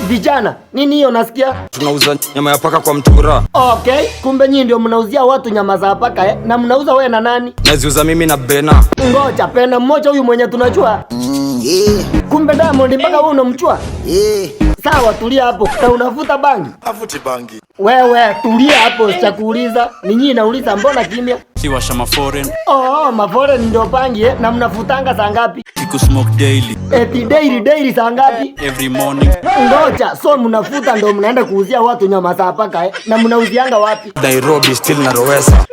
Vijana, nini hiyo nasikia? Tunauza nyama ya paka kwa mtura. Okay, kumbe nyinyi ndio mnauzia watu nyama za paka Na mnauza wewe na nani? Naziuza mimi na Bena. Ngoja, Bena mmoja huyu mwenye tunajua. Kumbe Diamond mpaka wewe unamchua? Sawa, tulia hapo. Na unavuta bangi? Avuti bangi. Wewe, tulia hapo, sitakuuliza. Ni nyinyi nauliza, mbona kimya? Si washa maforeign. Maforeign ndio bangi na mnafutanga saa ngapi? Piku smoke daily. Eti daily saa ngapi? Every morning. Ngoja, so mnafuta ndio mnaenda kuuzia watu nyama za paka Na mnauzianga wapi? Nairobi still na Rowesa.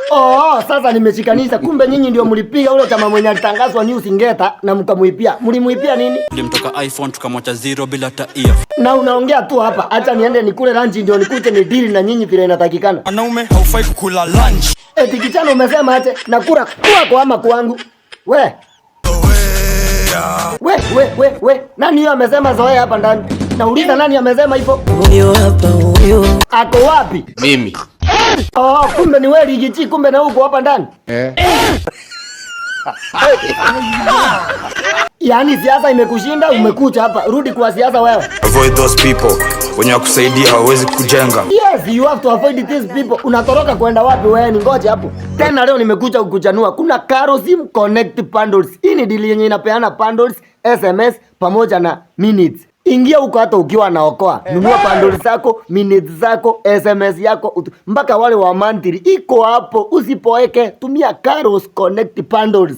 Sasa nimeshikanisha. Kumbe nyinyi ndio mlipiga ule chama mwenye alitangazwa News Ngeta na mkamuipia. Mlimuipia nini? Tulimtoka iPhone tukamwacha zero bila hata ear. Na unaongea tu hapa. Acha niende nikule lunch ndio nikuje ni deal na nyinyi vile inatakikana. Wanaume haufai kukula lunch. Eti kichana umesema ate nakula kwako ama kwangu? We. Nani huyo amesema zoea hapa ndani? Nauliza nani amesema hivyo? Huyo hapa huyo. Ako wapi? Mimi. Kumbe ni wewe Ligichi, kumbe na uko hapa ndani. Yaani siasa imekushinda, umekuja hapa. Rudi kwa siasa wewe. Avoid those people. Wenye wakusaidia hawawezi kujenga. Yes, you have to avoid these people. Unatoroka kwenda wapi wewe? Ngoja hapo. Tena leo nimekuja kukuchanua. Kuna Karo Sim Connect bundles. Hii ni deal yenye inapeana bundles, SMS pamoja na minutes. Ingia huko hata ukiwa naokoa. Nunua bundles zako, minutes zako, SMS yako, mpaka wale wa monthly. Iko hapo, usipoeke. Tumia Karo Connect bundles.